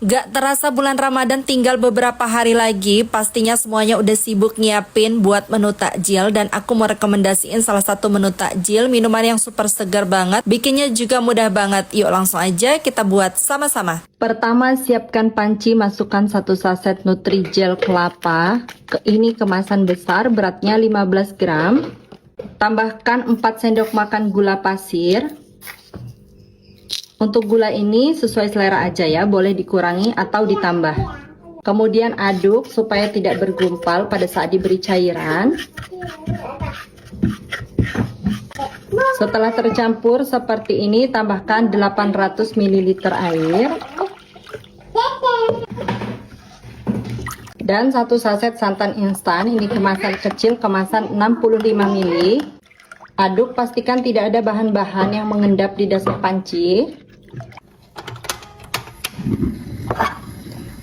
Gak terasa bulan Ramadan tinggal beberapa hari lagi, pastinya semuanya udah sibuk nyiapin buat menu takjil dan aku mau rekomendasiin salah satu menu takjil, minuman yang super segar banget, bikinnya juga mudah banget. Yuk langsung aja kita buat sama-sama. Pertama, siapkan panci, masukkan 1 saset Nutrijel kelapa. Ini kemasan besar, beratnya 15 gram. Tambahkan 4 sendok makan gula pasir. Untuk gula ini sesuai selera aja ya, boleh dikurangi atau ditambah. Kemudian aduk supaya tidak bergumpal pada saat diberi cairan. Setelah tercampur seperti ini, tambahkan 800 ml air. Dan 1 saset santan instan, ini kemasan kecil, kemasan 65 ml. Aduk, pastikan tidak ada bahan-bahan yang mengendap di dasar panci.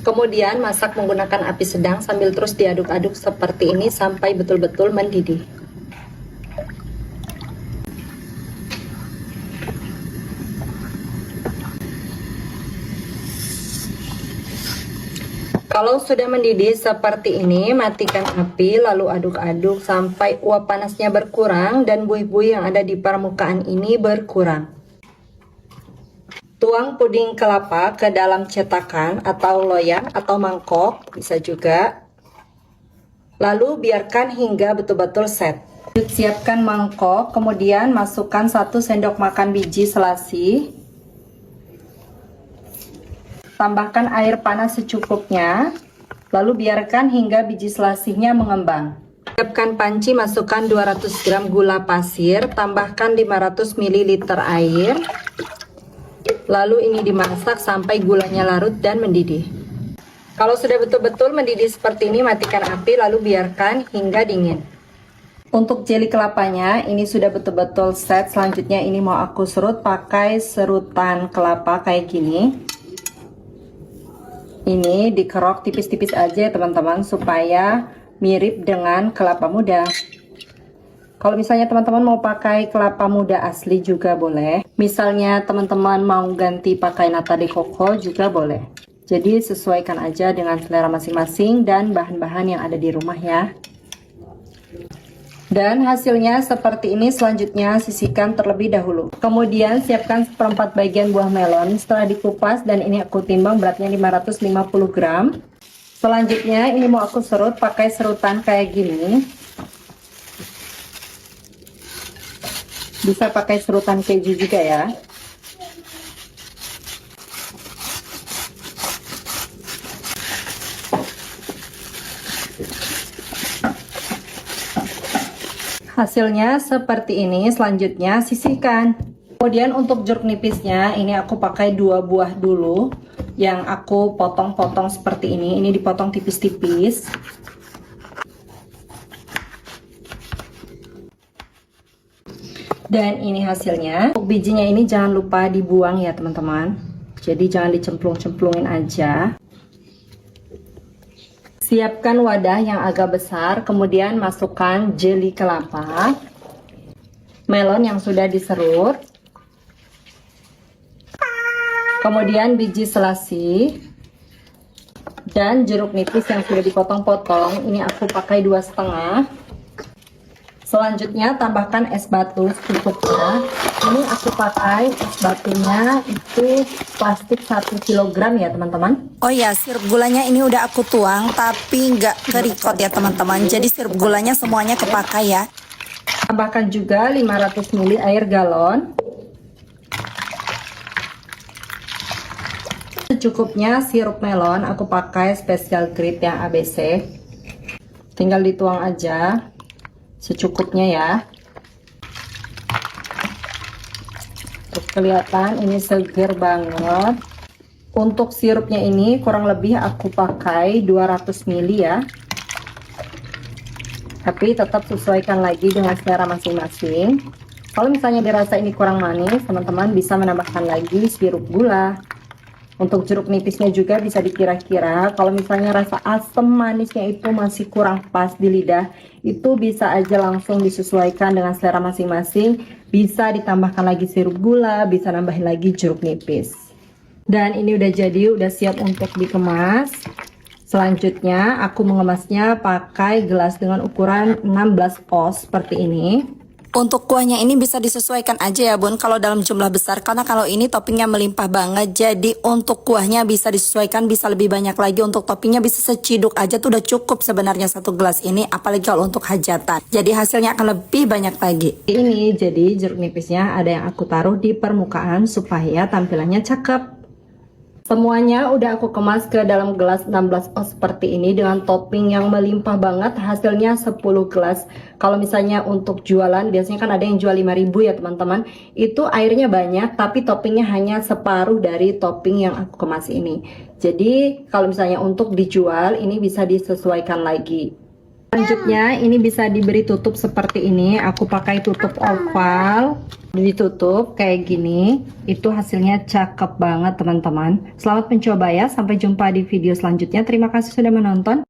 Kemudian masak menggunakan api sedang sambil terus diaduk-aduk seperti ini sampai betul-betul mendidih. Kalau sudah mendidih seperti ini, matikan api lalu aduk-aduk sampai uap panasnya berkurang dan buih-buih yang ada di permukaan ini berkurang. Tuang puding kelapa ke dalam cetakan atau loyang atau mangkok, bisa juga. Lalu biarkan hingga betul-betul set. Siapkan mangkok, kemudian masukkan 1 sendok makan biji selasi. Tambahkan air panas secukupnya, lalu biarkan hingga biji selasinya mengembang. Siapkan panci, masukkan 200 gram gula pasir, tambahkan 500 ml air. Lalu ini dimasak sampai gulanya larut dan mendidih. Kalau sudah betul-betul mendidih seperti ini, matikan api lalu biarkan hingga dingin. Untuk jeli kelapanya ini sudah betul-betul set. Selanjutnya ini mau aku serut pakai serutan kelapa kayak gini. Ini dikerok tipis-tipis aja ya teman-teman, supaya mirip dengan kelapa muda. Kalau misalnya teman-teman mau pakai kelapa muda asli juga boleh. Misalnya teman-teman mau ganti pakai nata de coco juga boleh. Jadi sesuaikan aja dengan selera masing-masing dan bahan-bahan yang ada di rumah ya. Dan hasilnya seperti ini. Selanjutnya sisihkan terlebih dahulu. Kemudian siapkan 1/4 bagian buah melon. Setelah dikupas dan ini aku timbang beratnya 550 gram. Selanjutnya ini mau aku serut pakai serutan kayak gini. Bisa pakai serutan keju juga ya. Hasilnya seperti ini. Selanjutnya sisihkan. Kemudian untuk jeruk nipisnya ini aku pakai 2 buah dulu, yang aku potong-potong seperti ini. Ini dipotong tipis-tipis. Dan ini hasilnya. Untuk bijinya ini jangan lupa dibuang ya teman-teman. Jadi jangan dicemplung-cemplungin aja. Siapkan wadah yang agak besar, kemudian masukkan jeli kelapa, melon yang sudah diserut, kemudian biji selasi, dan jeruk nipis yang sudah dipotong-potong. Ini aku pakai 2,5. Selanjutnya tambahkan es batu secukupnya. Ini aku pakai es batunya itu plastik 1 kg ya teman-teman. Oh ya, sirup gulanya ini udah aku tuang tapi nggak kerikot ya teman-teman. Jadi sirup gulanya semuanya kepakai ya. Tambahkan juga 500 ml air galon. Secukupnya sirup melon, aku pakai special grade yang ABC. Tinggal dituang aja secukupnya ya. Tuh, kelihatan ini seger banget. Untuk sirupnya ini kurang lebih aku pakai 200 ml ya. Tapi tetap sesuaikan lagi dengan selera masing-masing. Kalau misalnya dirasa ini kurang manis, teman-teman bisa menambahkan lagi sirup gula. Untuk jeruk nipisnya juga bisa dikira-kira. Kalau misalnya rasa asam manisnya itu masih kurang pas di lidah, itu bisa aja langsung disesuaikan dengan selera masing-masing. Bisa ditambahkan lagi sirup gula, bisa nambahin lagi jeruk nipis. Dan ini udah jadi, udah siap untuk dikemas. Selanjutnya aku mengemasnya pakai gelas dengan ukuran 16 oz seperti ini. Untuk kuahnya ini bisa disesuaikan aja ya bun kalau dalam jumlah besar, karena kalau ini toppingnya melimpah banget, jadi untuk kuahnya bisa disesuaikan, bisa lebih banyak lagi. Untuk toppingnya bisa seciduk aja tuh udah cukup sebenarnya satu gelas ini, apalagi kalau untuk hajatan, jadi hasilnya akan lebih banyak lagi. Ini jadi jeruk nipisnya ada yang aku taruh di permukaan supaya tampilannya cakep. Semuanya udah aku kemas ke dalam gelas 16 oz seperti ini dengan topping yang melimpah banget, hasilnya 10 gelas. Kalau misalnya untuk jualan, biasanya kan ada yang jual 5.000 ya teman-teman. Itu airnya banyak tapi toppingnya hanya separuh dari topping yang aku kemas ini. Jadi kalau misalnya untuk dijual, ini bisa disesuaikan lagi. Selanjutnya ini bisa diberi tutup seperti ini. Aku pakai tutup oval, ditutup kayak gini. Itu hasilnya cakep banget teman-teman. Selamat mencoba ya, sampai jumpa di video selanjutnya. Terima kasih sudah menonton.